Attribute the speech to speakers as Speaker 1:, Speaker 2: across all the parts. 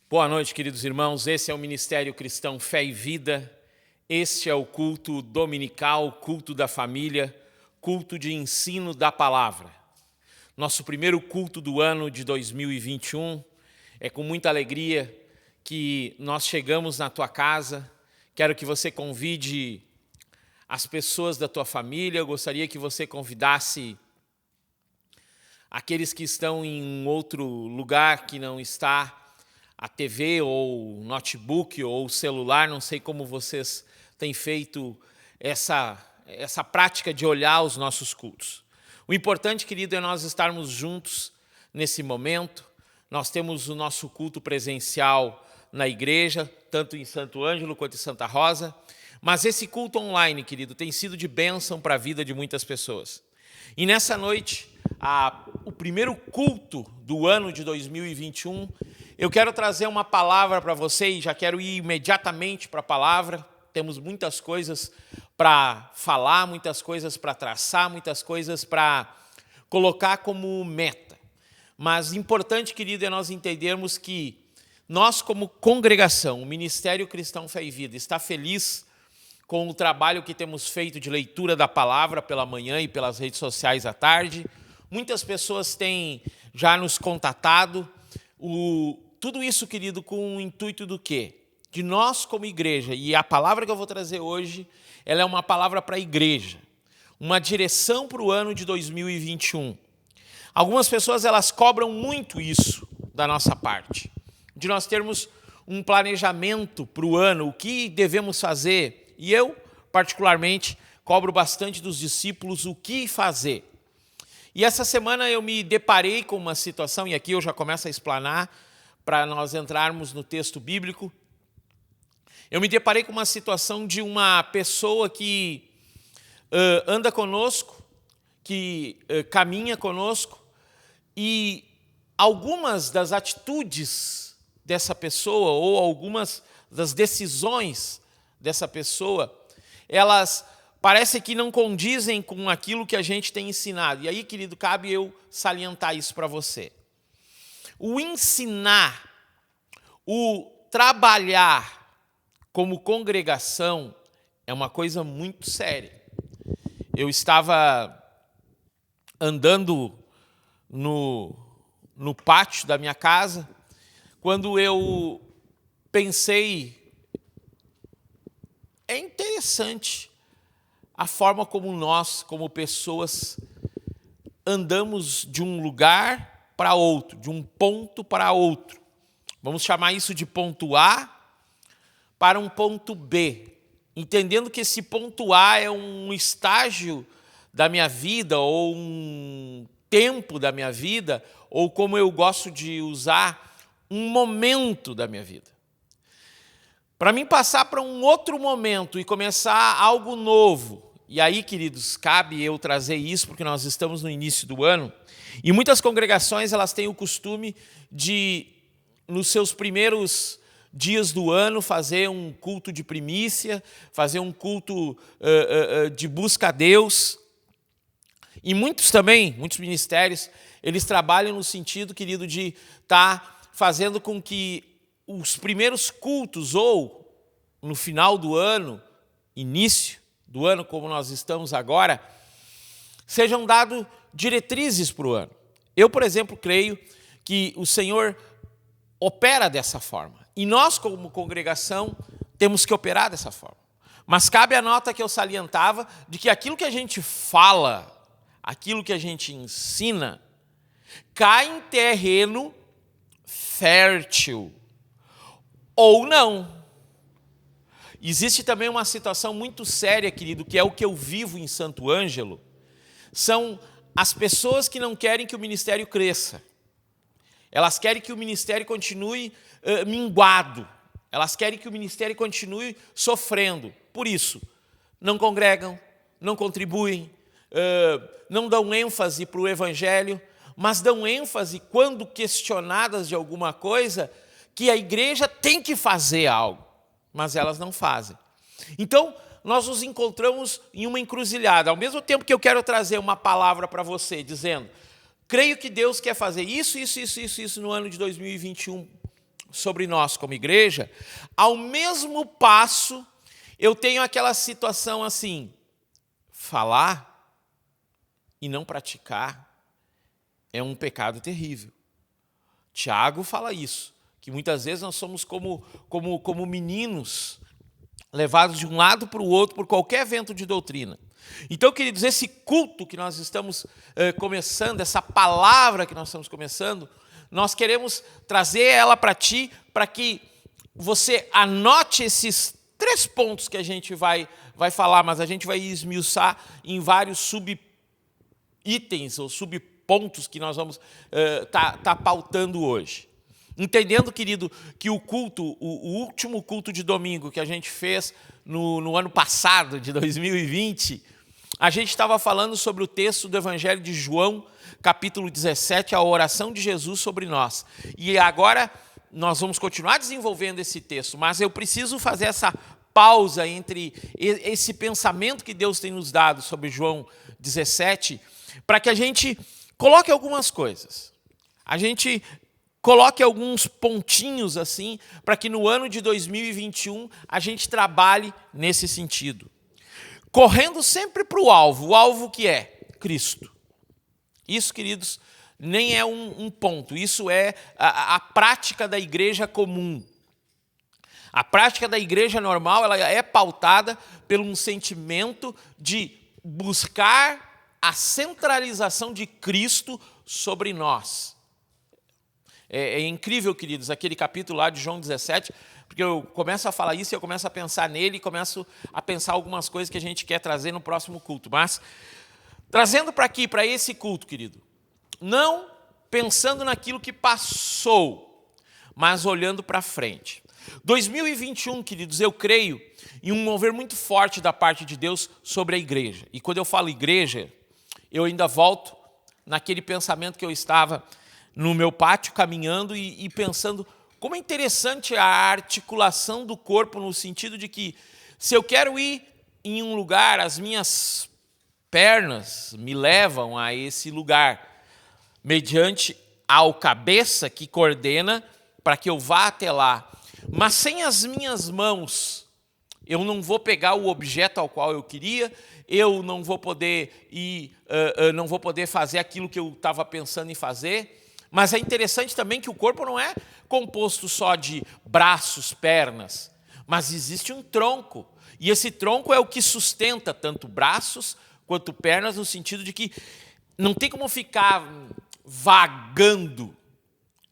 Speaker 1: Boa noite, queridos irmãos. Esse é o Ministério Cristão Fé e Vida. Este é o culto dominical, culto da família, culto de ensino da palavra. Nosso primeiro culto do ano de 2021. É com muita alegria que nós chegamos na tua casa. Quero que você convide as pessoas da tua família. Eu gostaria que você convidasse aqueles que estão em um outro lugar que não está a TV ou notebook ou celular, não sei como vocês têm feito essa prática de olhar os nossos cultos. O importante, querido, é nós estarmos juntos nesse momento. Nós temos o nosso culto presencial na igreja, tanto em Santo Ângelo quanto em Santa Rosa, mas esse culto online, querido, tem sido de bênção para a vida de muitas pessoas. E nessa noite, o primeiro culto do ano de 2021, eu quero trazer uma palavra para você e já quero ir imediatamente para a palavra. Temos muitas coisas para falar, muitas coisas para traçar, muitas coisas para colocar como meta. Mas importante, querido, é nós entendermos que nós, como congregação, o Ministério Cristão Fé e Vida, está feliz com o trabalho que temos feito de leitura da palavra pela manhã e pelas redes sociais à tarde. Muitas pessoas têm já nos contatado. Tudo isso, querido, com o intuito do quê? De nós como igreja, e a palavra que eu vou trazer hoje, ela é uma palavra para a igreja, uma direção para o ano de 2021. Algumas pessoas, elas cobram muito isso da nossa parte, de nós termos um planejamento para o ano, o que devemos fazer, e eu, particularmente, cobro bastante dos discípulos o que fazer. E essa semana eu me deparei com uma situação, e aqui eu já começo a explanar, para nós entrarmos no texto bíblico. Eu me deparei com uma situação de uma pessoa que anda conosco, que caminha conosco, e algumas das atitudes dessa pessoa, ou algumas das decisões dessa pessoa, elas parece que não condizem com aquilo que a gente tem ensinado. E aí, querido, cabe eu salientar isso para você. O ensinar, o trabalhar como congregação é uma coisa muito séria. Eu estava andando no pátio da minha casa quando eu pensei, é interessante a forma como nós, como pessoas, andamos de um lugar para outro, de um ponto para outro. Vamos chamar isso de ponto A para um ponto B, entendendo que esse ponto A é um estágio da minha vida, ou um tempo da minha vida, ou como eu gosto de usar, um momento da minha vida. Para mim passar para um outro momento e começar algo novo. E aí, queridos, cabe eu trazer isso, porque nós estamos no início do ano, e muitas congregações, elas têm o costume de, nos seus primeiros dias do ano, fazer um culto de primícia, fazer um culto de busca a Deus. E muitos ministérios, eles trabalham no sentido, querido, de estar fazendo com que os primeiros cultos, ou no final do ano, início do ano, como nós estamos agora, sejam dados diretrizes para o ano. Eu, por exemplo, creio que o Senhor opera dessa forma. E nós, como congregação, temos que operar dessa forma. Mas cabe a nota que eu salientava de que aquilo que a gente fala, aquilo que a gente ensina, cai em terreno fértil ou não. Existe também uma situação muito séria, querido, que é o que eu vivo em Santo Ângelo. São as pessoas que não querem que o ministério cresça. Elas querem que o ministério continue minguado. Elas querem que o ministério continue sofrendo. Por isso, não congregam, não contribuem, não dão ênfase para o evangelho, mas dão ênfase, quando questionadas de alguma coisa, que a igreja tem que fazer algo, mas elas não fazem. Então, nós nos encontramos em uma encruzilhada. Ao mesmo tempo que eu quero trazer uma palavra para você, dizendo, creio que Deus quer fazer isso no ano de 2021 sobre nós como igreja, ao mesmo passo eu tenho aquela situação assim, falar e não praticar é um pecado terrível. Tiago fala isso, que muitas vezes nós somos como meninos, levados de um lado para o outro por qualquer vento de doutrina. Então, queridos, esse culto que nós estamos começando, essa palavra que nós estamos começando, nós queremos trazer ela para ti, para que você anote esses 3 pontos que a gente vai falar, mas a gente vai esmiuçar em vários sub-itens ou subpontos que nós vamos tá pautando hoje. Entendendo, querido, que o culto, o último culto de domingo que a gente fez no ano passado, de 2020, a gente estava falando sobre o texto do Evangelho de João, capítulo 17, a oração de Jesus sobre nós. E agora nós vamos continuar desenvolvendo esse texto, mas eu preciso fazer essa pausa entre esse pensamento que Deus tem nos dado sobre João 17, para que a gente coloque algumas coisas. A gente coloque alguns pontinhos assim, para que no ano de 2021 a gente trabalhe nesse sentido. Correndo sempre para o alvo que é Cristo. Isso, queridos, nem é um ponto, isso é a prática da igreja comum. A prática da igreja normal, ela é pautada por um sentimento de buscar a centralização de Cristo sobre nós. É incrível, queridos, aquele capítulo lá de João 17, porque eu começo a falar isso e eu começo a pensar nele e começo a pensar algumas coisas que a gente quer trazer no próximo culto. Mas, trazendo para aqui, para esse culto, querido, não pensando naquilo que passou, mas olhando para frente. 2021, queridos, eu creio em um mover muito forte da parte de Deus sobre a igreja. E quando eu falo igreja, eu ainda volto naquele pensamento que eu estava no meu pátio caminhando e pensando como é interessante a articulação do corpo no sentido de que se eu quero ir em um lugar, as minhas pernas me levam a esse lugar, mediante ao cabeça que coordena para que eu vá até lá. Mas sem as minhas mãos, eu não vou pegar o objeto ao qual eu queria, eu não vou poder ir, não vou poder fazer aquilo que eu estava pensando em fazer. Mas é interessante também que o corpo não é composto só de braços, pernas, mas existe um tronco. E esse tronco é o que sustenta tanto braços quanto pernas, no sentido de que não tem como ficar vagando.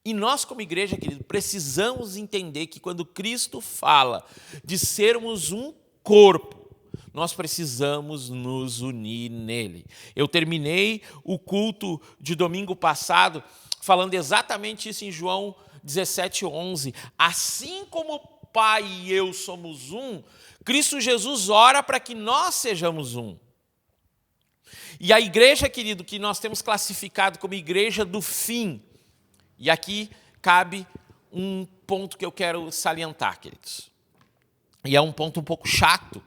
Speaker 1: E nós, como igreja, querido, precisamos entender que quando Cristo fala de sermos um corpo, nós precisamos nos unir nele. Eu terminei o culto de domingo passado falando exatamente isso em João 17:11. Assim como o Pai e eu somos um, Cristo Jesus ora para que nós sejamos um. E a igreja, querido, que nós temos classificado como igreja do fim, e aqui cabe um ponto que eu quero salientar, queridos. E é um ponto um pouco chato,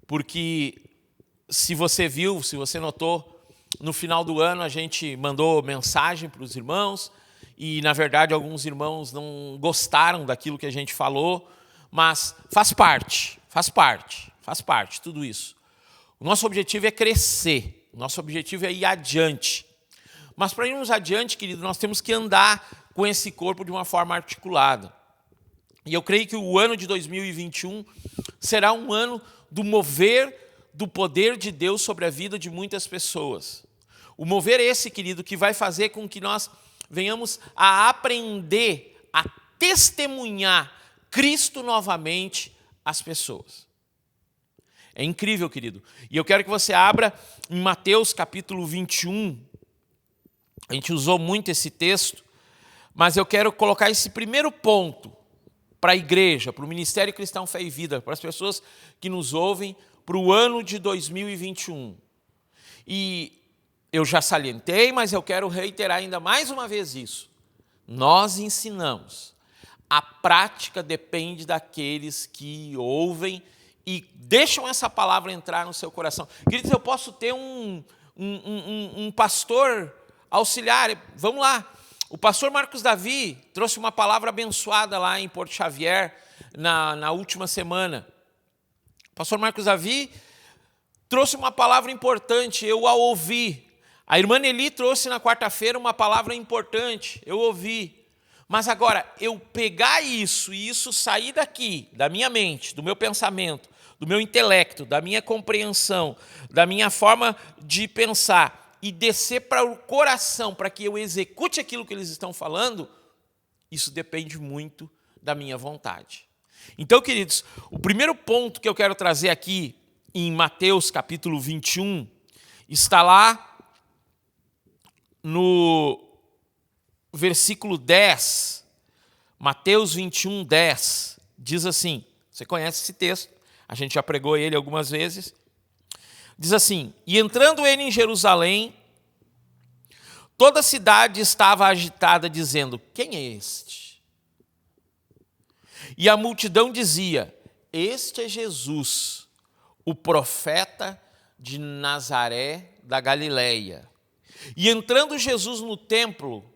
Speaker 1: porque se você viu, se você notou, no final do ano a gente mandou mensagem para os irmãos e, na verdade, alguns irmãos não gostaram daquilo que a gente falou, mas faz parte tudo isso. O nosso objetivo é crescer, o nosso objetivo é ir adiante. Mas para irmos adiante, querido, nós temos que andar com esse corpo de uma forma articulada. E eu creio que o ano de 2021 será um ano do mover do poder de Deus sobre a vida de muitas pessoas. O mover esse, querido, que vai fazer com que nós venhamos a aprender a testemunhar Cristo novamente às pessoas. É incrível, querido. E eu quero que você abra em Mateus capítulo 21. A gente usou muito esse texto, mas eu quero colocar esse primeiro ponto para a igreja, para o Ministério Cristão Fé e Vida, para as pessoas que nos ouvem, para o ano de 2021. E eu já salientei, mas eu quero reiterar ainda mais uma vez isso. Nós ensinamos. A prática depende daqueles que ouvem e deixam essa palavra entrar no seu coração. Queridos, eu posso ter um pastor auxiliar, vamos lá, o pastor Marcos Davi trouxe uma palavra abençoada lá em Porto Xavier na última semana. O pastor Marcos Davi trouxe uma palavra importante, eu a ouvi. A irmã Nelly trouxe na quarta-feira uma palavra importante, eu ouvi. Mas agora, eu pegar isso e isso sair daqui, da minha mente, do meu pensamento, do meu intelecto, da minha compreensão, da minha forma de pensar e descer para o coração para que eu execute aquilo que eles estão falando, isso depende muito da minha vontade. Então, queridos, o primeiro ponto que eu quero trazer aqui em Mateus capítulo 21 está lá no versículo 10, Mateus 21, 10, diz assim, você conhece esse texto, a gente já pregou ele algumas vezes, diz assim, e entrando ele em Jerusalém, toda a cidade estava agitada, dizendo, quem é este? E a multidão dizia, este é Jesus, o profeta de Nazaré da Galileia. E entrando Jesus no templo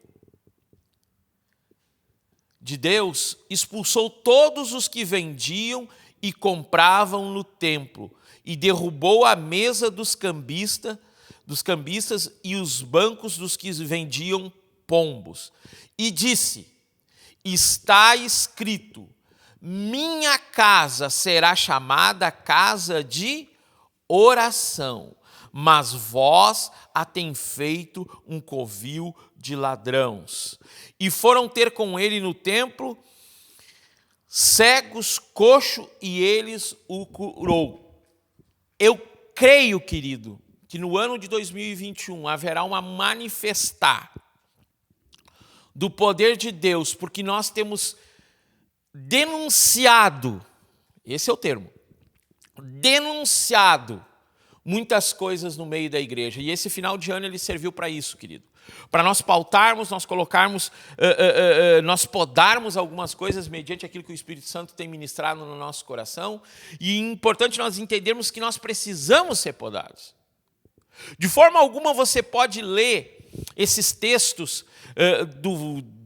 Speaker 1: de Deus, expulsou todos os que vendiam e compravam no templo, e derrubou a mesa dos cambistas e os bancos dos que vendiam pombos. E disse, está escrito, minha casa será chamada casa de oração, mas vós a tem feito um covil de ladrões. E foram ter com ele no templo cegos, coxo, e eles o curou. Eu creio, querido, que no ano de 2021 haverá uma manifestar do poder de Deus, porque nós temos denunciado, esse é o termo, denunciado muitas coisas no meio da igreja. E esse final de ano ele serviu para isso, querido. Para nós pautarmos, nós colocarmos, nós podarmos algumas coisas mediante aquilo que o Espírito Santo tem ministrado no nosso coração. E é importante nós entendermos que nós precisamos ser podados. De forma alguma você pode ler esses textos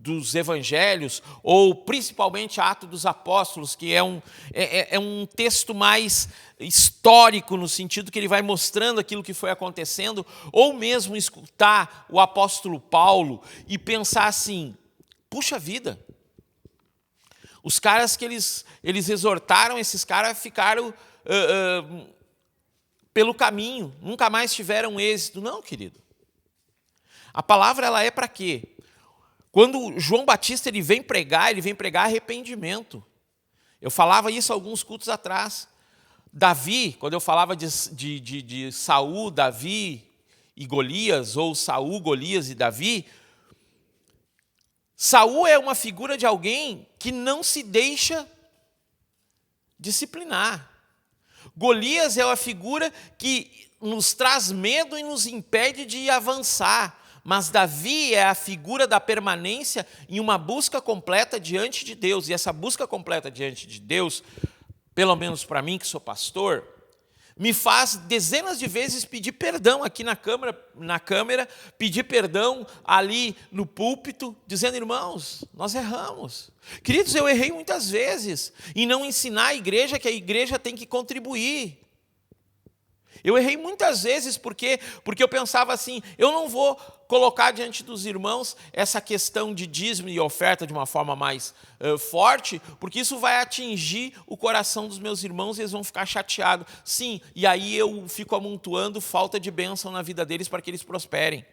Speaker 1: dos evangelhos, ou principalmente Atos dos Apóstolos, que é um texto mais histórico, no sentido que ele vai mostrando aquilo que foi acontecendo, ou mesmo escutar o apóstolo Paulo e pensar assim, puxa vida, os caras que eles exortaram, esses caras ficaram pelo caminho, nunca mais tiveram êxito. Não, querido. A palavra ela é para quê? Quando João Batista ele vem pregar arrependimento. Eu falava isso alguns cultos atrás. Davi, quando eu falava de Saul, Davi e Golias, ou Saul, Golias e Davi, Saul é uma figura de alguém que não se deixa disciplinar. Golias é uma figura que nos traz medo e nos impede de avançar. Mas Davi é a figura da permanência em uma busca completa diante de Deus. E essa busca completa diante de Deus, pelo menos para mim que sou pastor, me faz dezenas de vezes pedir perdão aqui na câmera, pedir perdão ali no púlpito, dizendo, irmãos, nós erramos. Queridos, eu errei muitas vezes em não ensinar a igreja que a igreja tem que contribuir. Eu errei muitas vezes porque eu pensava assim, eu não vou colocar diante dos irmãos essa questão de dízimo e oferta de uma forma mais forte, porque isso vai atingir o coração dos meus irmãos e eles vão ficar chateados. Sim, e aí eu fico amontoando falta de bênção na vida deles para que eles prosperem.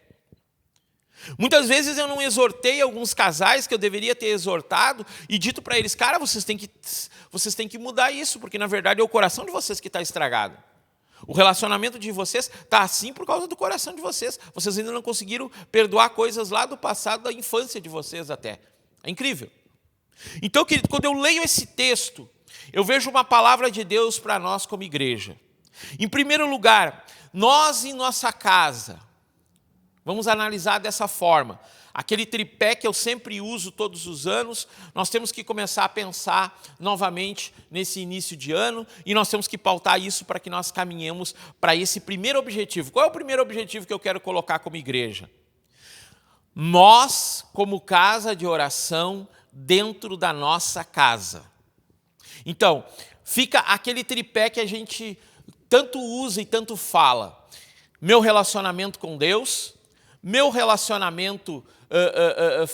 Speaker 1: Muitas vezes eu não exortei alguns casais que eu deveria ter exortado e dito para eles, cara, vocês têm que mudar isso, porque na verdade é o coração de vocês que está estragado. O relacionamento de vocês está assim por causa do coração de vocês. Vocês ainda não conseguiram perdoar coisas lá do passado, da infância de vocês até. É incrível. Então, querido, quando eu leio esse texto, eu vejo uma palavra de Deus para nós como igreja. Em primeiro lugar, nós em nossa casa, vamos analisar dessa forma. Aquele tripé que eu sempre uso todos os anos, nós temos que começar a pensar novamente nesse início de ano e nós temos que pautar isso para que nós caminhemos para esse primeiro objetivo. Qual é o primeiro objetivo que eu quero colocar como igreja? Nós, como casa de oração, dentro da nossa casa. Então, fica aquele tripé que a gente tanto usa e tanto fala. Meu relacionamento com Deus, meu relacionamento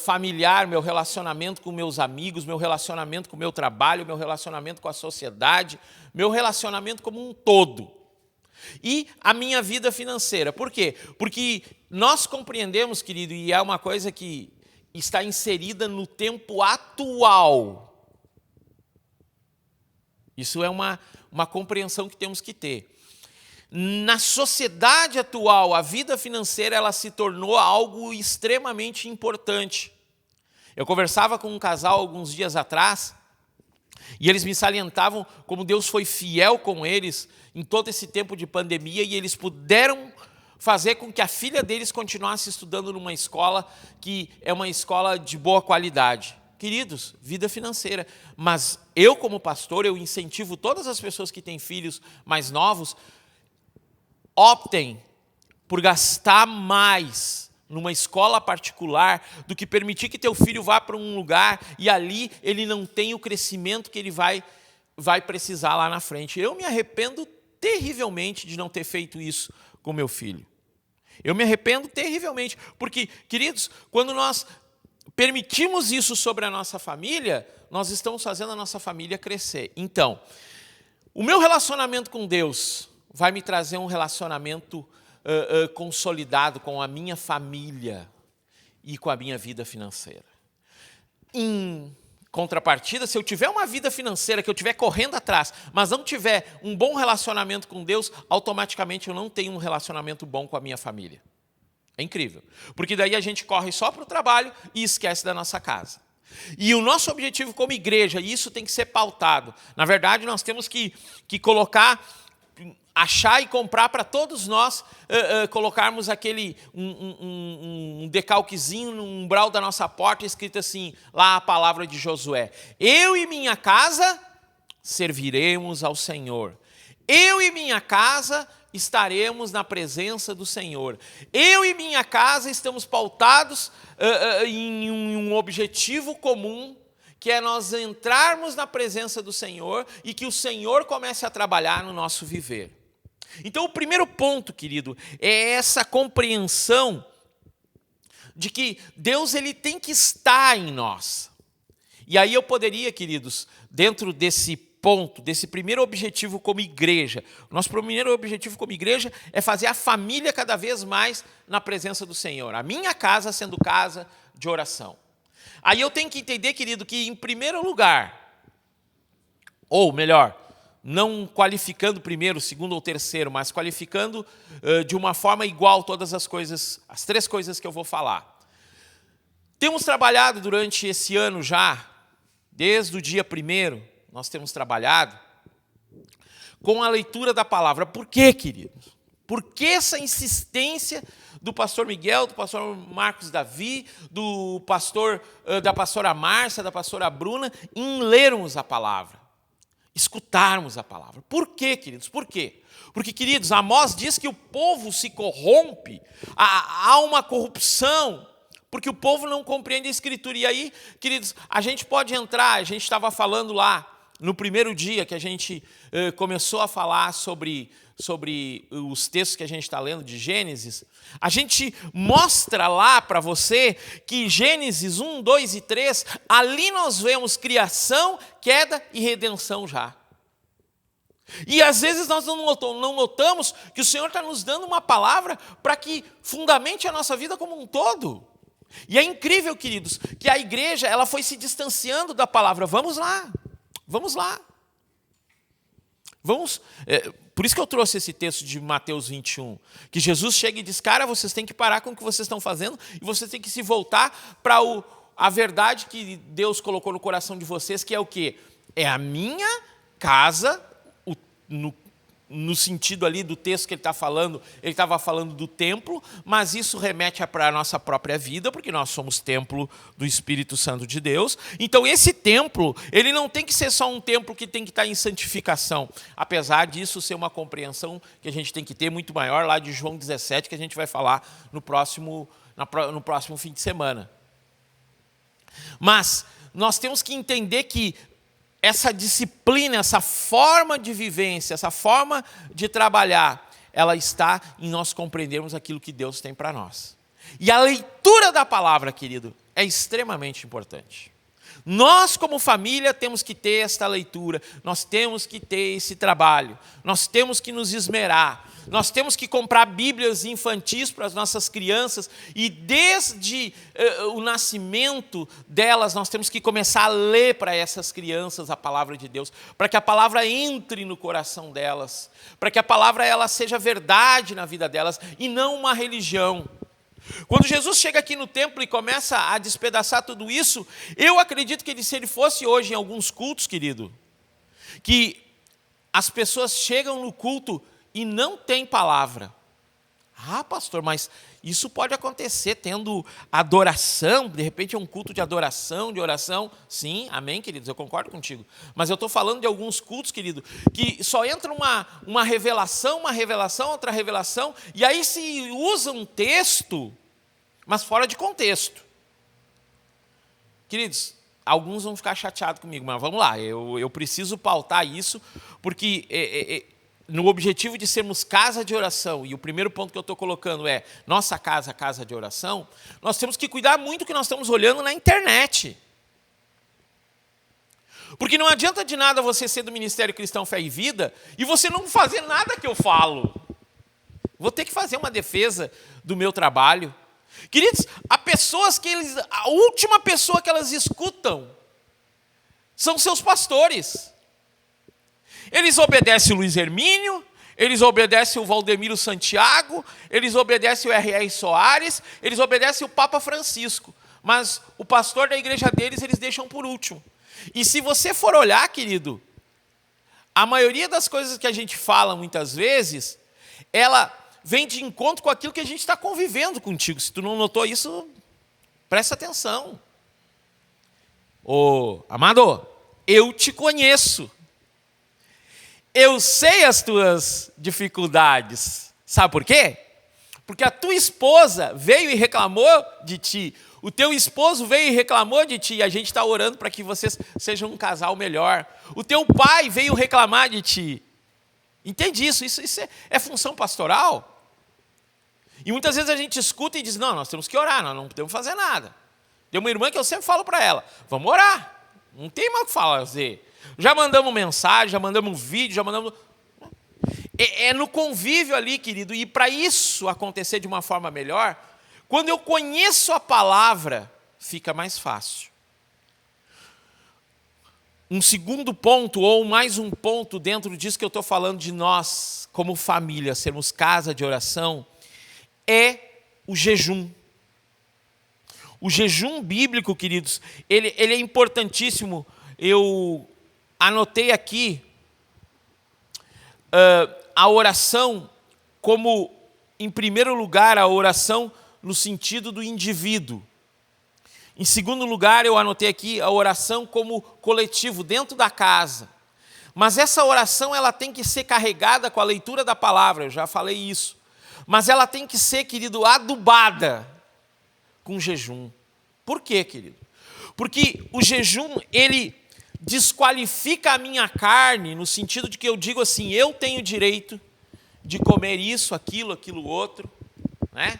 Speaker 1: familiar, meu relacionamento com meus amigos, meu relacionamento com o meu trabalho, meu relacionamento com a sociedade, meu relacionamento como um todo. E a minha vida financeira. Por quê? Porque nós compreendemos, querido, e é uma coisa que está inserida no tempo atual. Isso é uma compreensão que temos que ter. Na sociedade atual, a vida financeira ela se tornou algo extremamente importante. Eu conversava com um casal alguns dias atrás, e eles me salientavam como Deus foi fiel com eles em todo esse tempo de pandemia, e eles puderam fazer com que a filha deles continuasse estudando numa escola que é uma escola de boa qualidade. Queridos, vida financeira. Mas eu, como pastor, eu incentivo todas as pessoas que têm filhos mais novos, optem por gastar mais numa escola particular do que permitir que teu filho vá para um lugar e ali ele não tem o crescimento que ele vai precisar lá na frente. Eu me arrependo terrivelmente de não ter feito isso com meu filho. Eu me arrependo terrivelmente, porque, queridos, quando nós permitimos isso sobre a nossa família, nós estamos fazendo a nossa família crescer. Então, o meu relacionamento com Deus vai me trazer um relacionamento consolidado com a minha família e com a minha vida financeira. Em contrapartida, se eu tiver uma vida financeira, que eu estiver correndo atrás, mas não tiver um bom relacionamento com Deus, automaticamente eu não tenho um relacionamento bom com a minha família. É incrível. Porque daí a gente corre só para o trabalho e esquece da nossa casa. E o nosso objetivo como igreja, e isso tem que ser pautado, na verdade nós temos que colocar, achar e comprar para todos nós, colocarmos aquele um decalquezinho no umbral da nossa porta, escrito assim, lá a palavra de Josué: eu e minha casa serviremos ao Senhor. Eu e minha casa estaremos na presença do Senhor. Eu e minha casa estamos pautados em um objetivo comum, que é nós entrarmos na presença do Senhor e que o Senhor comece a trabalhar no nosso viver. Então, o primeiro ponto, querido, é essa compreensão de que Deus ele tem que estar em nós. E aí eu poderia, queridos, dentro desse ponto, desse primeiro objetivo como igreja, o nosso primeiro objetivo como igreja é fazer a família cada vez mais na presença do Senhor. A minha casa sendo casa de oração. Aí eu tenho que entender, querido, que em primeiro lugar, ou melhor, não qualificando primeiro, segundo ou terceiro, mas qualificando de uma forma igual todas as coisas, as três coisas que eu vou falar. Temos trabalhado durante esse ano já, desde o dia 1º, nós temos trabalhado com a leitura da palavra. Por quê, queridos? Por que essa insistência do pastor Miguel, do pastor Marcos Davi, da pastora Márcia, da pastora Bruna, em lermos a palavra, escutarmos a palavra? Por quê, queridos? Por quê? Porque, queridos, Amós diz que o povo se corrompe, há uma corrupção, porque o povo não compreende a Escritura. E aí, queridos, a gente pode entrar, a gente estava falando lá, no primeiro dia que a gente começou a falar sobre os textos que a gente está lendo de Gênesis, a gente mostra lá para você que Gênesis 1, 2 e 3, ali nós vemos criação, queda e redenção já. E às vezes nós não notamos que o Senhor está nos dando uma palavra para que fundamente a nossa vida como um todo. E é incrível, queridos, que a igreja ela foi se distanciando da palavra. Vamos lá. Por isso que eu trouxe esse texto de Mateus 21, que Jesus chega e diz, cara, vocês têm que parar com o que vocês estão fazendo e vocês têm que se voltar para a verdade que Deus colocou no coração de vocês, que é o quê? É a minha casa, no sentido ali do texto que ele está falando, ele estava falando do templo, mas isso remete para a nossa própria vida, porque nós somos templo do Espírito Santo de Deus. Então esse templo, ele não tem que ser só um templo que tem que estar em santificação, apesar disso ser uma compreensão que a gente tem que ter muito maior, lá de João 17, que a gente vai falar no próximo no próximo fim de semana. Mas nós temos que entender que essa disciplina, essa forma de vivência, essa forma de trabalhar, ela está em nós compreendermos aquilo que Deus tem para nós. E a leitura da palavra, querido, é extremamente importante. Nós, como família, temos que ter esta leitura, nós temos que ter esse trabalho, nós temos que nos esmerar, nós temos que comprar bíblias infantis para as nossas crianças e desde o nascimento delas nós temos que começar a ler para essas crianças a palavra de Deus, para que a palavra entre no coração delas, para que a palavra ela seja verdade na vida delas e não uma religião. Quando Jesus chega aqui no templo e começa a despedaçar tudo isso, eu acredito que se ele fosse hoje em alguns cultos, querido, que as pessoas chegam no culto e não tem palavra. Ah, pastor, mas isso pode acontecer tendo adoração, de repente é um culto de adoração, de oração. Sim, amém, queridos, eu concordo contigo. Mas eu estou falando de alguns cultos, querido, que só entra uma revelação, outra revelação, e aí se usa um texto, mas fora de contexto. Queridos, alguns vão ficar chateados comigo, mas vamos lá, eu preciso pautar isso, porque no objetivo de sermos casa de oração, e o primeiro ponto que eu estou colocando é nossa casa, casa de oração, nós temos que cuidar muito do que nós estamos olhando na internet. Porque não adianta de nada você ser do Ministério Cristão Fé e Vida e você não fazer nada que eu falo. Vou ter que fazer uma defesa do meu trabalho. Queridos, há pessoas que a última pessoa que elas escutam são seus pastores. Eles obedecem o Luiz Hermínio, eles obedecem o Valdemiro Santiago, eles obedecem o R.R. Soares, eles obedecem o Papa Francisco. Mas o pastor da igreja deles, eles deixam por último. E se você for olhar, querido, a maioria das coisas que a gente fala muitas vezes, ela vem de encontro com aquilo que a gente está convivendo contigo. Se tu não notou isso, presta atenção. Ô, amado, eu te conheço. Eu sei as tuas dificuldades. Sabe por quê? Porque a tua esposa veio e reclamou de ti. O teu esposo veio e reclamou de ti. E a gente está orando para que vocês sejam um casal melhor. O teu pai veio reclamar de ti. Entende isso? Isso é função pastoral. E muitas vezes a gente escuta e diz, não, nós temos que orar, nós não podemos fazer nada. Tem uma irmã que eu sempre falo para ela, vamos orar. Não tem mais o que fazer. Já mandamos mensagem, já mandamos vídeo, já mandamos... É no convívio ali, querido, e para isso acontecer de uma forma melhor, quando eu conheço a palavra, fica mais fácil. Um segundo ponto, ou mais um ponto dentro disso que eu estou falando de nós, como família, sermos casa de oração, é o jejum. O jejum bíblico, queridos, ele é importantíssimo. Eu anotei aqui a oração como, em primeiro lugar, a oração no sentido do indivíduo. Em segundo lugar, eu anotei aqui a oração como coletivo, dentro da casa. Mas essa oração ela tem que ser carregada com a leitura da palavra, eu já falei isso. Mas ela tem que ser, querido, adubada com jejum. Por quê, querido? Porque o jejum, ele desqualifica a minha carne, no sentido de que eu digo assim, eu tenho direito de comer isso, aquilo outro, né?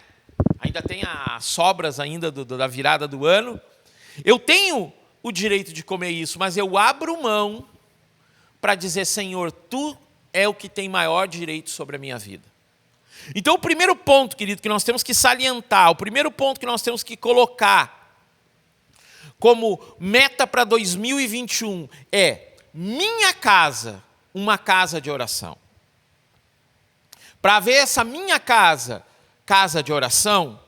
Speaker 1: Ainda tem as sobras ainda da virada do ano. Eu tenho o direito de comer isso, mas eu abro mão para dizer, Senhor, Tu é o que tem maior direito sobre a minha vida. Então, o primeiro ponto, querido, que nós temos que salientar, o primeiro ponto que nós temos que colocar como meta para 2021 é minha casa, uma casa de oração. Para ver essa minha casa, casa de oração,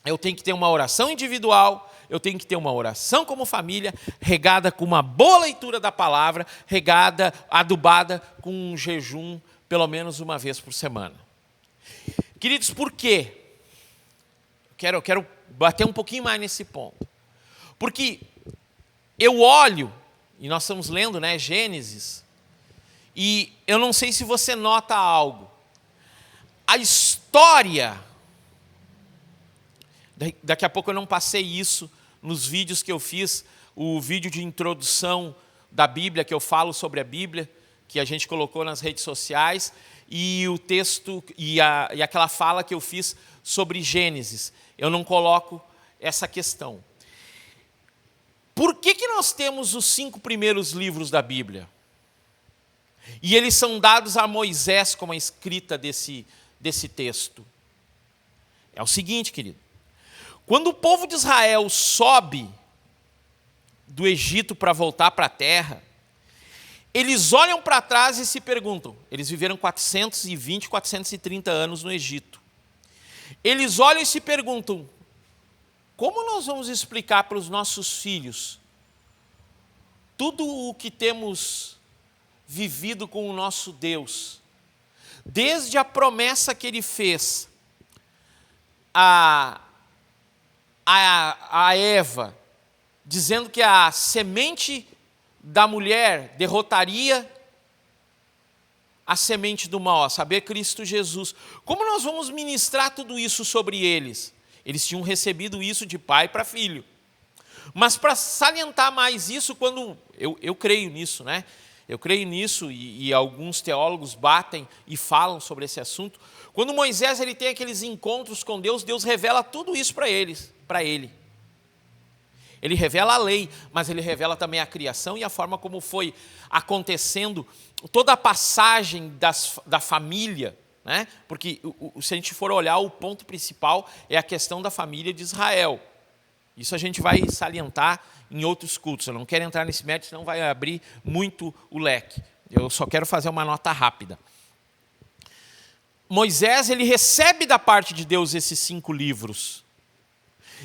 Speaker 1: eu tenho que ter uma oração individual, eu tenho que ter uma oração como família, regada com uma boa leitura da palavra, regada, adubada com um jejum, pelo menos uma vez por semana. Queridos, por quê? Eu quero bater um pouquinho mais nesse ponto. Porque eu olho, e nós estamos lendo, né, Gênesis, e eu não sei se você nota algo. A história Daqui a pouco eu não passei isso nos vídeos que eu fiz, o vídeo de introdução da Bíblia, que eu falo sobre a Bíblia, que a gente colocou nas redes sociais, e o texto e aquela fala que eu fiz sobre Gênesis. Eu não coloco essa questão. Por que nós temos os 5 primeiros livros da Bíblia? E eles são dados a Moisés como a escrita desse texto. É o seguinte, querido. Quando o povo de Israel sobe do Egito para voltar para a terra, eles olham para trás e se perguntam, eles viveram 420, 430 anos no Egito. Eles olham e se perguntam, como nós vamos explicar para os nossos filhos tudo o que temos vivido com o nosso Deus? Desde a promessa que Ele fez a Eva, dizendo que a semente da mulher derrotaria a semente do mal, a saber, Cristo Jesus. Como nós vamos ministrar tudo isso sobre eles? Eles tinham recebido isso de pai para filho. Mas para salientar mais isso, quando eu creio nisso, né? Eu creio nisso e alguns teólogos batem e falam sobre esse assunto. Quando Moisés ele tem aqueles encontros com Deus, Deus revela tudo isso para ele. Ele revela a lei, mas ele revela também a criação e a forma como foi acontecendo toda a passagem da família, né? Porque se a gente for olhar, o ponto principal é a questão da família de Israel. Isso a gente vai salientar em outros cultos. Eu não quero entrar nesse mérito, senão vai abrir muito o leque. Eu só quero fazer uma nota rápida. Moisés, ele recebe da parte de Deus esses 5 livros.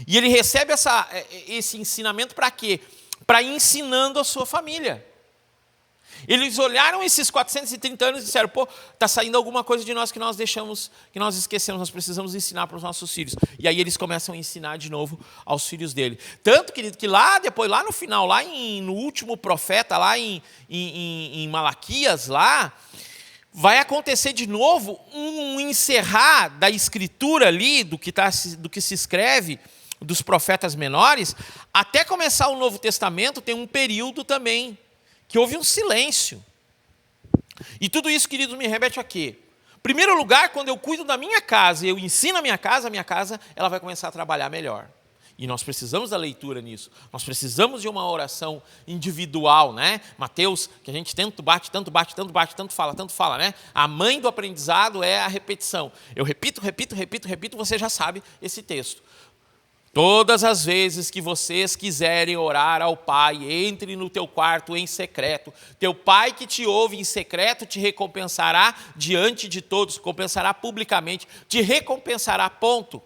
Speaker 1: E ele recebe esse ensinamento para quê? Para ir ensinando a sua família. Eles olharam esses 430 anos e disseram, está saindo alguma coisa de nós que nós deixamos, que nós esquecemos, nós precisamos ensinar para os nossos filhos. E aí eles começam a ensinar de novo aos filhos dele. Tanto, querido, que lá no final, no último profeta, lá em Malaquias, vai acontecer de novo um encerrar da escritura ali, do que se escreve, dos profetas menores, até começar o Novo Testamento, tem um período também que houve um silêncio. E tudo isso, queridos, me remete a quê? Em primeiro lugar, quando eu cuido da minha casa, eu ensino a minha casa ela vai começar a trabalhar melhor. E nós precisamos da leitura nisso. Nós precisamos de uma oração individual, né? Mateus, que a gente tanto bate, tanto fala, né? A mãe do aprendizado é a repetição. Eu repito, você já sabe esse texto. Todas as vezes que vocês quiserem orar ao Pai, entre no teu quarto em secreto. Teu Pai que te ouve em secreto te recompensará diante de todos, compensará publicamente, te recompensará, ponto.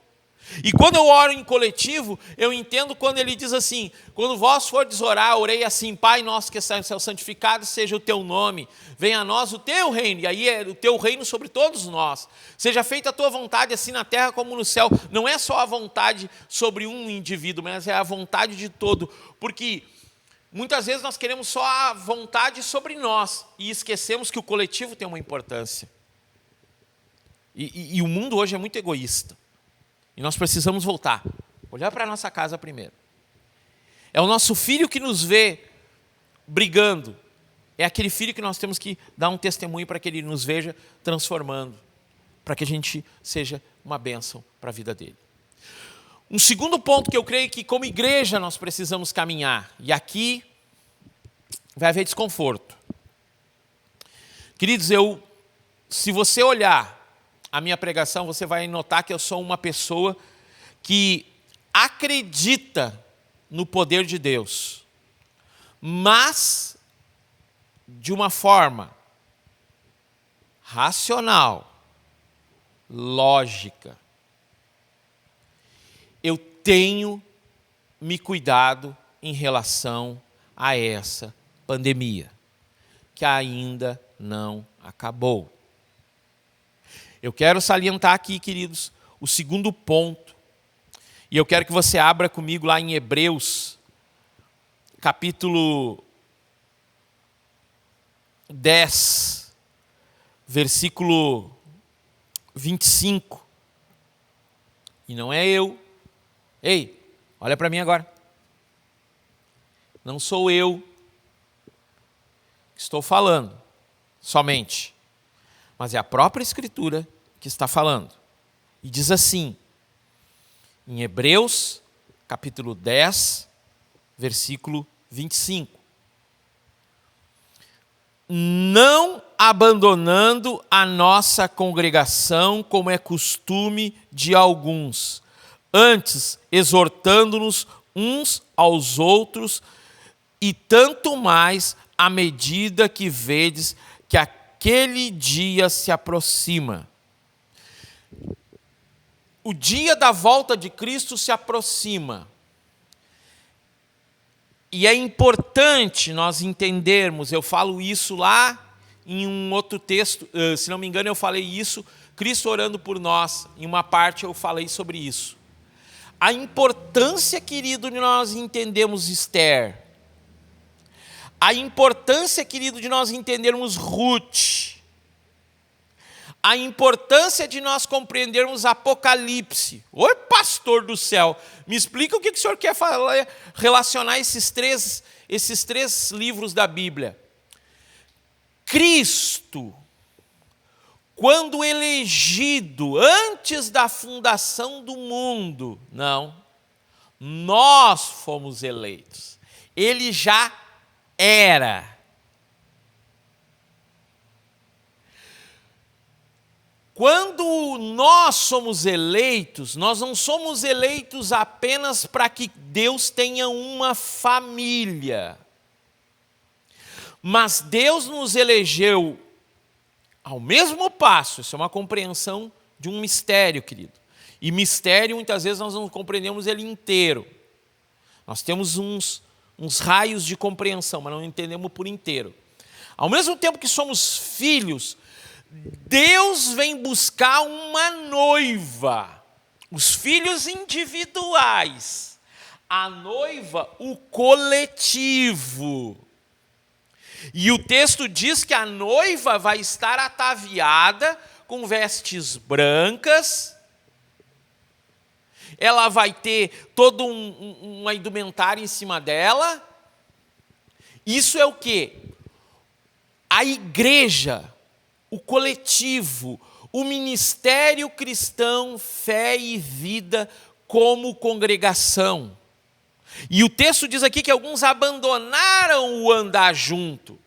Speaker 1: E quando eu oro em coletivo, eu entendo quando ele diz assim, quando vós fordes orar, orei assim, Pai nosso que estás no céu, santificado seja o teu nome, venha a nós o teu reino, e aí é o teu reino sobre todos nós. Seja feita a tua vontade assim na terra como no céu. Não é só a vontade sobre um indivíduo, mas é a vontade de todo, porque muitas vezes nós queremos só a vontade sobre nós e esquecemos que o coletivo tem uma importância. E o mundo hoje é muito egoísta. E nós precisamos voltar, olhar para a nossa casa primeiro. É o nosso filho que nos vê brigando. É aquele filho que nós temos que dar um testemunho para que ele nos veja transformando, para que a gente seja uma bênção para a vida dele. Um segundo ponto que eu creio que como igreja nós precisamos caminhar, e aqui vai haver desconforto. Queridos, se você olhar a minha pregação, você vai notar que eu sou uma pessoa que acredita no poder de Deus, mas de uma forma racional, lógica. Eu tenho me cuidado em relação a essa pandemia, que ainda não acabou. Eu quero salientar aqui, queridos, o segundo ponto. E eu quero que você abra comigo lá em Hebreus, capítulo 10, versículo 25. E não é eu, Ei, olha para mim agora. Não sou eu que estou falando somente, mas é a própria Escritura que está falando. E diz assim, em Hebreus, capítulo 10, versículo 25. Não abandonando a nossa congregação, como é costume de alguns, antes exortando-nos uns aos outros, e tanto mais à medida que vedes que aquele dia se aproxima. O dia da volta de Cristo se aproxima. E é importante nós entendermos, eu falo isso lá em um outro texto, se não me engano eu falei isso, Cristo orando por nós, em uma parte eu falei sobre isso. A importância, querido, de nós entendermos Esther, a importância, querido, de nós entendermos Ruth, a importância de nós compreendermos Apocalipse. Oi, pastor do céu, me explica o que o senhor quer falar, relacionar esses três livros da Bíblia. Cristo, quando elegido antes da fundação do mundo, não, nós fomos eleitos. Ele já era. Quando nós somos eleitos, nós não somos eleitos apenas para que Deus tenha uma família. Mas Deus nos elegeu ao mesmo passo. Isso é uma compreensão de um mistério, querido. E mistério, muitas vezes, nós não compreendemos ele inteiro. Nós temos uns raios de compreensão, mas não entendemos por inteiro. Ao mesmo tempo que somos filhos, Deus vem buscar uma noiva, os filhos individuais, a noiva, o coletivo. E o texto diz que a noiva vai estar ataviada com vestes brancas, ela vai ter toda uma indumentária em cima dela. Isso é o quê? A igreja, o coletivo, o ministério cristão, fé e vida como congregação. E o texto diz aqui que alguns abandonaram o andar junto.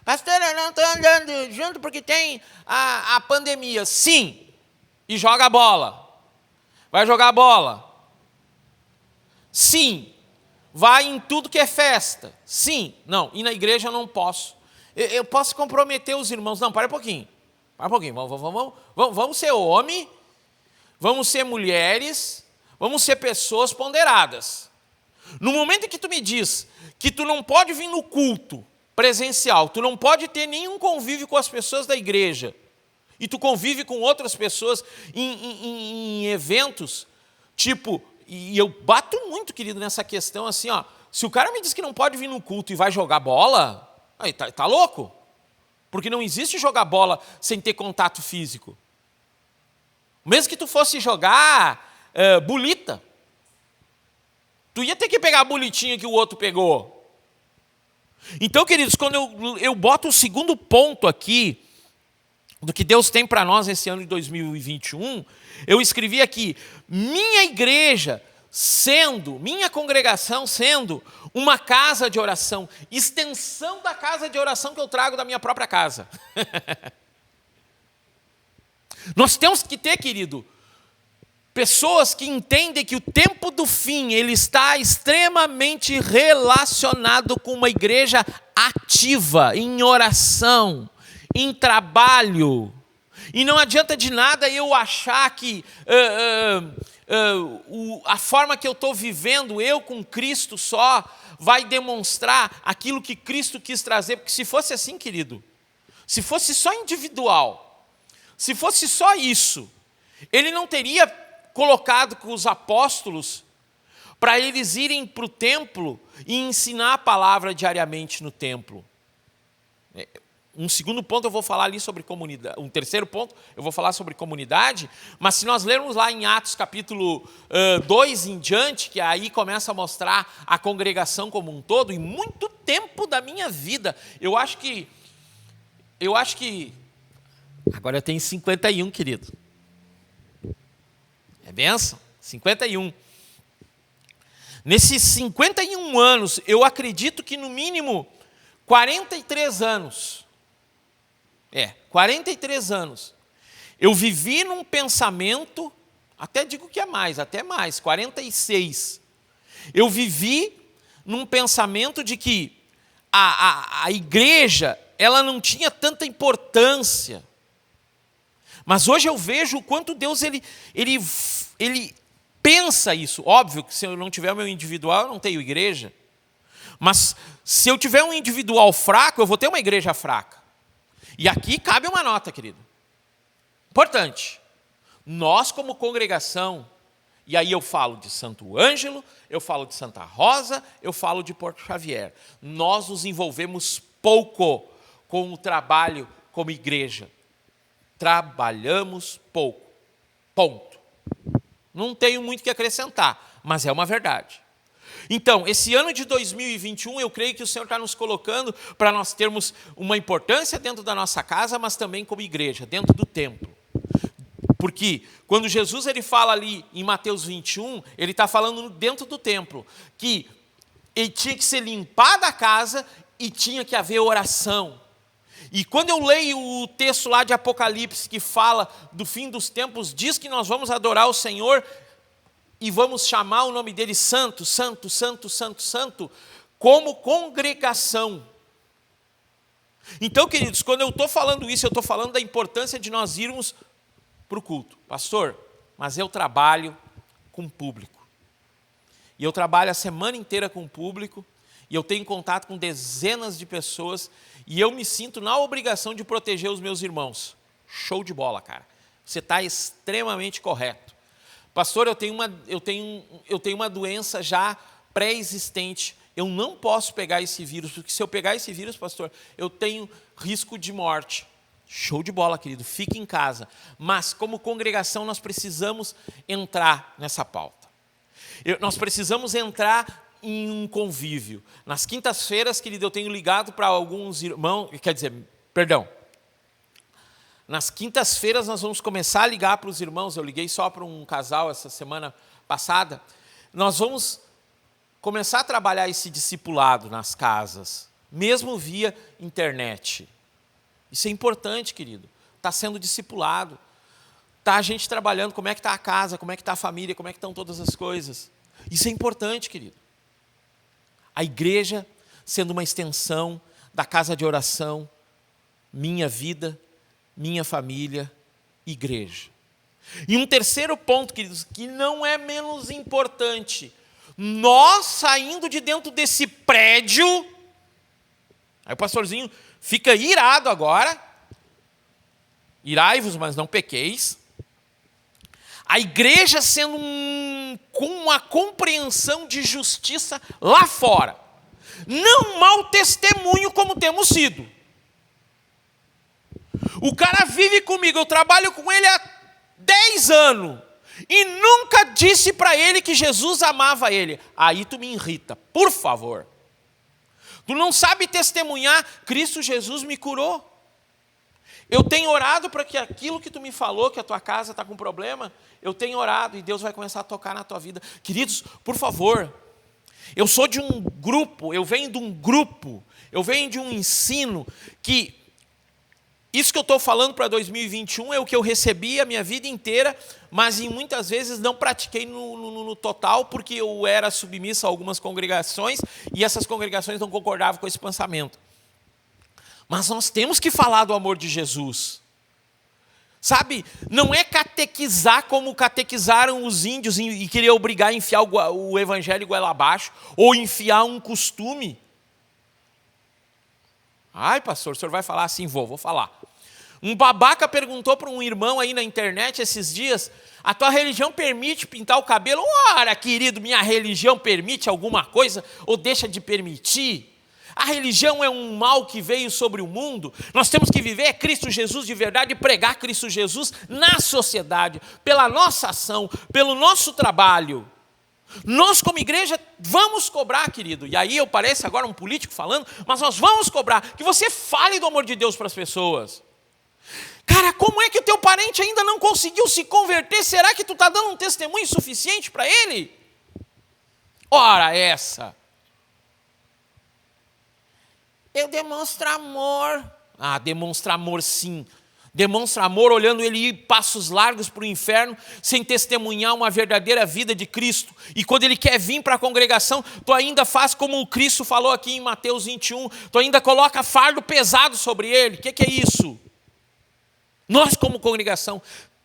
Speaker 1: Pastor, eu não estou andando junto porque tem a pandemia. Sim, e joga bola. Vai jogar bola. Sim, vai em tudo que é festa. Sim, não, e na igreja eu não posso. Eu posso comprometer os irmãos. Não, para um pouquinho. Vamos ser homem, vamos ser mulheres, vamos ser pessoas ponderadas. No momento em que tu me diz que tu não pode vir no culto presencial, tu não pode ter nenhum convívio com as pessoas da igreja, e tu convive com outras pessoas em eventos, tipo, e eu bato muito, querido, nessa questão assim, ó, se o cara me diz que não pode vir no culto e vai jogar bola, aí tá louco? Porque não existe jogar bola sem ter contato físico. Mesmo que tu fosse jogar bolita, tu ia ter que pegar a bolitinha que o outro pegou. Então, queridos, quando eu boto o segundo ponto aqui, do que Deus tem para nós esse ano de 2021, eu escrevi aqui, minha igreja minha congregação sendo uma casa de oração, extensão da casa de oração que eu trago da minha própria casa. Nós temos que ter, querido, pessoas que entendem que o tempo do fim, ele está extremamente relacionado com uma igreja ativa, em oração, em trabalho. E não adianta de nada eu achar que a forma que eu estou vivendo, eu com Cristo só, vai demonstrar aquilo que Cristo quis trazer. Porque se fosse assim, querido, se fosse só individual, se fosse só isso, ele não teria colocado com os apóstolos para eles irem para o templo e ensinar a palavra diariamente no templo. Um segundo ponto eu vou falar ali sobre comunidade, um terceiro ponto eu vou falar sobre comunidade, mas se nós lermos lá em Atos capítulo 2 em diante, que aí começa a mostrar a congregação como um todo, em muito tempo da minha vida, eu acho que, agora eu tenho 51, querido, é bênção, 51. Nesses 51 anos, eu acredito que no mínimo 43 anos, 43 anos, eu vivi num pensamento, até digo que é mais, até mais, 46. Eu vivi num pensamento de que a igreja, ela não tinha tanta importância. Mas hoje eu vejo o quanto Deus, ele pensa isso. Óbvio que se eu não tiver o meu individual, eu não tenho igreja. Mas se eu tiver um individual fraco, eu vou ter uma igreja fraca. E aqui cabe uma nota, querido. Importante. Nós, como congregação, e aí eu falo de Santo Ângelo, eu falo de Santa Rosa, eu falo de Porto Xavier. Nós nos envolvemos pouco com o trabalho como igreja. Trabalhamos pouco. Ponto. Não tenho muito o que acrescentar, mas é uma verdade. Então, esse ano de 2021, eu creio que o Senhor está nos colocando para nós termos uma importância dentro da nossa casa, mas também como igreja, dentro do templo. Porque quando Jesus ele fala ali em Mateus 21, ele está falando dentro do templo, que ele tinha que ser limpada a casa e tinha que haver oração. E quando eu leio o texto lá de Apocalipse, que fala do fim dos tempos, diz que nós vamos adorar o Senhor e vamos chamar o nome dele Santo, Santo, Santo, Santo, Santo, como congregação. Então, queridos, quando eu estou falando isso, eu estou falando da importância de nós irmos para o culto. Pastor, mas eu trabalho com o público. E eu trabalho a semana inteira com o público, e eu tenho contato com dezenas de pessoas, e eu me sinto na obrigação de proteger os meus irmãos. Show de bola, cara. Você está extremamente correto. Pastor, eu tenho uma doença já pré-existente. Eu não posso pegar esse vírus, porque se eu pegar esse vírus, pastor, eu tenho risco de morte. Show de bola, querido. Fique em casa. Mas, como congregação, nós precisamos entrar nessa pauta. Nós precisamos entrar em um convívio. Nas quintas-feiras, querido, eu tenho ligado para alguns irmãos, nas quintas-feiras nós vamos começar a ligar para os irmãos, eu liguei só para um casal essa semana passada, nós vamos começar a trabalhar esse discipulado nas casas, mesmo via internet. Isso é importante, querido, está sendo discipulado, está a gente trabalhando, como é que está a casa, como é que está a família, como é que estão todas as coisas. Isso é importante, querido. A igreja sendo uma extensão da casa de oração, minha vida, minha família, igreja. E um terceiro ponto, queridos, que não é menos importante, nós saindo de dentro desse prédio, aí o pastorzinho fica irado agora, irai-vos, mas não pequeis, a igreja sendo com uma compreensão de justiça lá fora, não mau testemunho como temos sido. O cara vive comigo, eu trabalho com ele há 10 anos e nunca disse para ele que Jesus amava ele. Aí tu me irrita, por favor. Tu não sabe testemunhar, Cristo Jesus me curou. Eu tenho orado para que aquilo que tu me falou, que a tua casa está com problema, eu tenho orado e Deus vai começar a tocar na tua vida. Queridos, por favor, eu sou de um grupo, eu venho de um ensino que isso que eu estou falando para 2021 é o que eu recebi a minha vida inteira, mas muitas vezes não pratiquei no total, porque eu era submisso a algumas congregações e essas congregações não concordavam com esse pensamento. Mas nós temos que falar do amor de Jesus. Sabe, não é catequizar como catequizaram os índios e querer obrigar a enfiar o evangelho goela abaixo, ou enfiar um costume. Ai, pastor, o senhor vai falar assim? Vou falar. Um babaca perguntou para um irmão aí na internet esses dias, a tua religião permite pintar o cabelo? Ora, querido, minha religião permite alguma coisa ou deixa de permitir? A religião é um mal que veio sobre o mundo. Nós temos que viver Cristo Jesus de verdade e pregar Cristo Jesus na sociedade, pela nossa ação, pelo nosso trabalho. Nós, como igreja, vamos cobrar, querido. E aí eu pareço agora um político falando, mas nós vamos cobrar que você fale do amor de Deus para as pessoas. Cara, como é que o teu parente ainda não conseguiu se converter? Será que tu está dando um testemunho suficiente para ele? Ora essa. Eu demonstro amor. Ah, demonstra amor sim. Demonstra amor olhando ele ir passos largos para o inferno, sem testemunhar uma verdadeira vida de Cristo. E quando ele quer vir para a congregação, tu ainda faz como o Cristo falou aqui em Mateus 21, tu ainda coloca fardo pesado sobre ele. O que é isso? Nós, como congregação,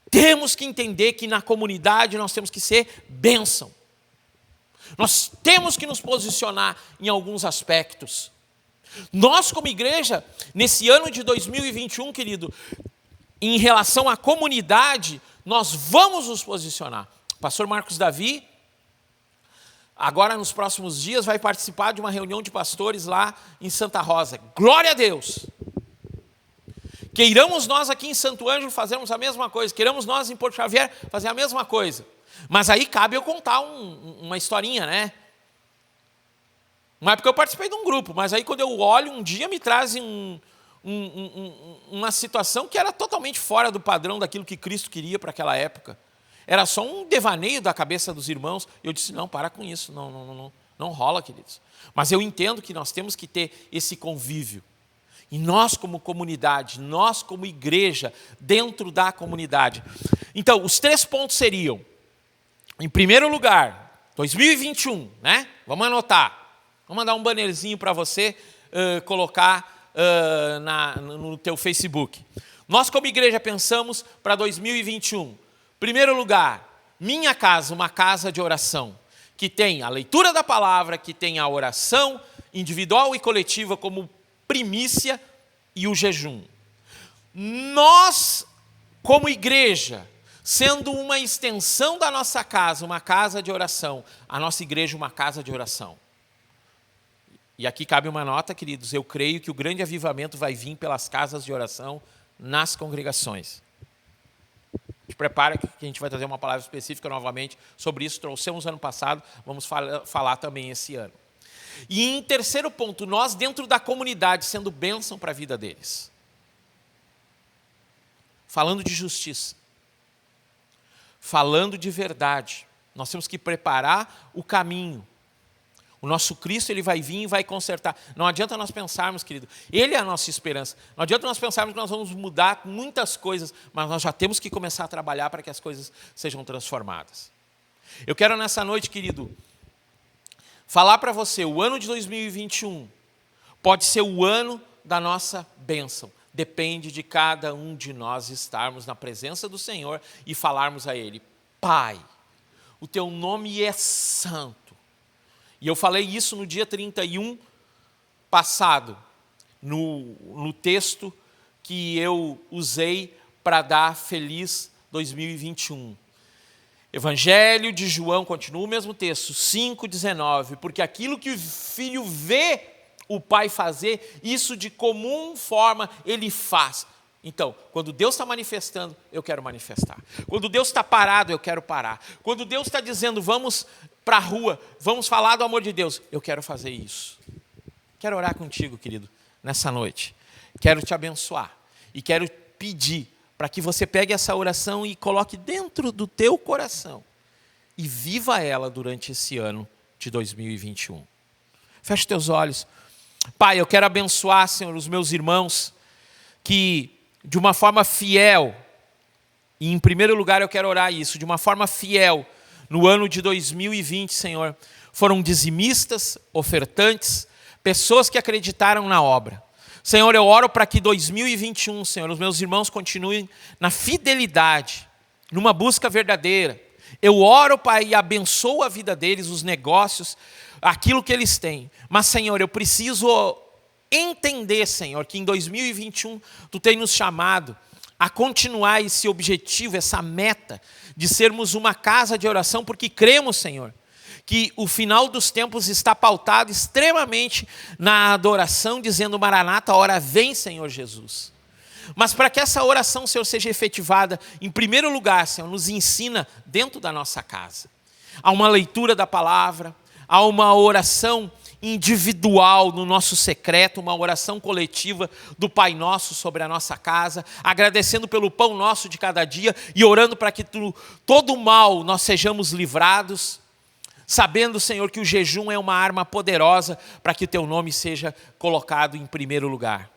Speaker 1: temos que entender que na comunidade nós temos que ser bênção. Nós temos que nos posicionar em alguns aspectos. Nós, como igreja, nesse ano de 2021, querido, em relação à comunidade, nós vamos nos posicionar. O pastor Marcos Davi, agora nos próximos dias, vai participar de uma reunião de pastores lá em Santa Rosa. Glória a Deus! Queiramos nós aqui em Santo Ângelo fazermos a mesma coisa, queiramos nós em Porto Xavier fazer a mesma coisa. Mas aí cabe eu contar uma historinha, né? Uma época eu participei de um grupo, mas aí quando eu olho, um dia me trazem uma situação que era totalmente fora do padrão daquilo que Cristo queria para aquela época. Era só um devaneio da cabeça dos irmãos. Eu disse, não, para com isso, não rola, queridos. Mas eu entendo que nós temos que ter esse convívio. E nós como comunidade, nós como igreja, dentro da comunidade. Então, os 3 pontos seriam, em primeiro lugar, 2021, né? Vamos anotar. Vou mandar um bannerzinho para você colocar no teu Facebook. Nós, como igreja, pensamos para 2021. Primeiro lugar, minha casa, uma casa de oração, que tem a leitura da palavra, que tem a oração individual e coletiva como primícia e o jejum. Nós, como igreja, sendo uma extensão da nossa casa, uma casa de oração, a nossa igreja uma casa de oração. E aqui cabe uma nota, queridos, eu creio que o grande avivamento vai vir pelas casas de oração nas congregações. Te prepara que a gente vai trazer uma palavra específica novamente sobre isso, trouxemos ano passado, vamos falar também esse ano. E em terceiro ponto, nós dentro da comunidade, sendo bênção para a vida deles. Falando de justiça. Falando de verdade. Nós temos que preparar o caminho. O nosso Cristo, ele vai vir e vai consertar. Não adianta nós pensarmos, querido, ele é a nossa esperança. Não adianta nós pensarmos que nós vamos mudar muitas coisas, mas nós já temos que começar a trabalhar para que as coisas sejam transformadas. Eu quero nessa noite, querido, falar para você, o ano de 2021 pode ser o ano da nossa bênção. Depende de cada um de nós estarmos na presença do Senhor e falarmos a Ele, Pai, o Teu nome é santo. E eu falei isso no dia 31 passado, no texto que eu usei para dar feliz 2021. Evangelho de João, continua o mesmo texto, 5,19, porque aquilo que o filho vê o pai fazer, isso de comum forma ele faz. Então, quando Deus está manifestando, eu quero manifestar. Quando Deus está parado, eu quero parar. Quando Deus está dizendo, vamos para a rua, vamos falar do amor de Deus, eu quero fazer isso. Quero orar contigo, querido, nessa noite. Quero te abençoar e quero pedir para que você pegue essa oração e coloque dentro do teu coração e viva ela durante esse ano de 2021. Feche teus olhos. Pai, eu quero abençoar, Senhor, os meus irmãos que de uma forma fiel, e em primeiro lugar eu quero orar isso, de uma forma fiel, no ano de 2020, Senhor, foram dizimistas, ofertantes, pessoas que acreditaram na obra. Senhor, eu oro para que 2021, Senhor, os meus irmãos continuem na fidelidade, numa busca verdadeira. Eu oro, Pai, e abençoo a vida deles, os negócios, aquilo que eles têm. Mas, Senhor, eu preciso entender, Senhor, que em 2021 Tu tem nos chamado a continuar esse objetivo, essa meta de sermos uma casa de oração, porque cremos, Senhor, que o final dos tempos está pautado extremamente na adoração, dizendo: Maranata, a hora vem, Senhor Jesus. Mas para que essa oração, Senhor, seja efetivada, em primeiro lugar, Senhor, nos ensina dentro da nossa casa. Há uma leitura da palavra, há uma oração individual no nosso secreto, uma oração coletiva do Pai Nosso sobre a nossa casa, agradecendo pelo pão nosso de cada dia e orando para que todo o mal nós sejamos livrados, sabendo, Senhor, que o jejum é uma arma poderosa para que o teu nome seja colocado em primeiro lugar.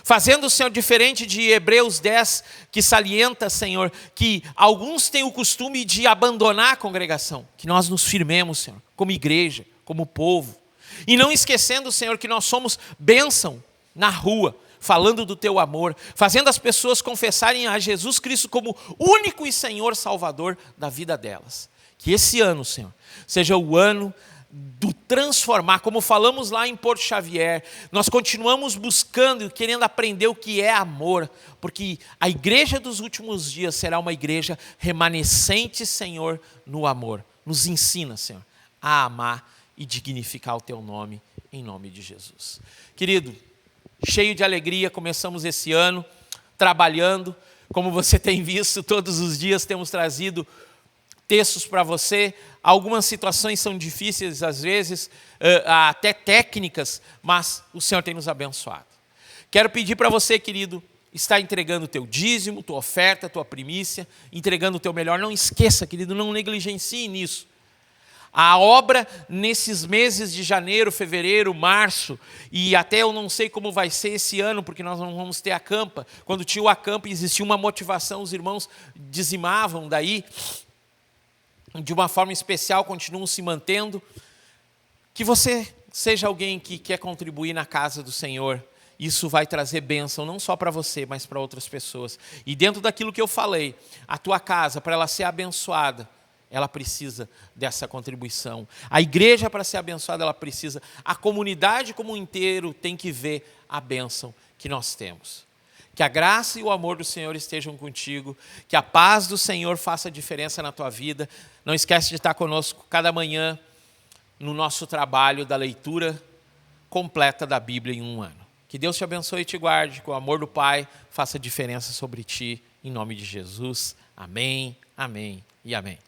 Speaker 1: Fazendo, Senhor, diferente de Hebreus 10, que salienta, Senhor, que alguns têm o costume de abandonar a congregação, que nós nos firmemos, Senhor, como igreja, como povo. E não esquecendo, Senhor, que nós somos bênção na rua, falando do teu amor, fazendo as pessoas confessarem a Jesus Cristo como único e Senhor Salvador da vida delas. Que esse ano, Senhor, seja o ano do transformar, como falamos lá em Porto Xavier, nós continuamos buscando e querendo aprender o que é amor, porque a igreja dos últimos dias será uma igreja remanescente, Senhor, no amor. Nos ensina, Senhor, a amar e dignificar o teu nome, em nome de Jesus. Querido, cheio de alegria, começamos esse ano trabalhando, como você tem visto, todos os dias temos trazido textos para você. Algumas situações são difíceis às vezes, até técnicas, mas o Senhor tem nos abençoado. Quero pedir para você, querido, estar entregando o teu dízimo, tua oferta, tua primícia, entregando o teu melhor. Não esqueça, querido, não negligencie nisso. A obra nesses meses de janeiro, fevereiro, março, e até eu não sei como vai ser esse ano, porque nós não vamos ter a campa. Quando tinha a campa, existia uma motivação, os irmãos dizimavam daí, de uma forma especial, continuam se mantendo. Que você seja alguém que quer contribuir na casa do Senhor. Isso vai trazer bênção, não só para você, mas para outras pessoas. E dentro daquilo que eu falei, a tua casa, para ela ser abençoada, ela precisa dessa contribuição. A igreja, para ser abençoada, ela precisa. A comunidade como um inteiro tem que ver a bênção que nós temos. Que a graça e o amor do Senhor estejam contigo. Que a paz do Senhor faça diferença na tua vida. Não esquece de estar conosco cada manhã no nosso trabalho da leitura completa da Bíblia em um ano. Que Deus te abençoe e te guarde. Que o amor do Pai faça diferença sobre ti. Em nome de Jesus. Amém, amém e amém.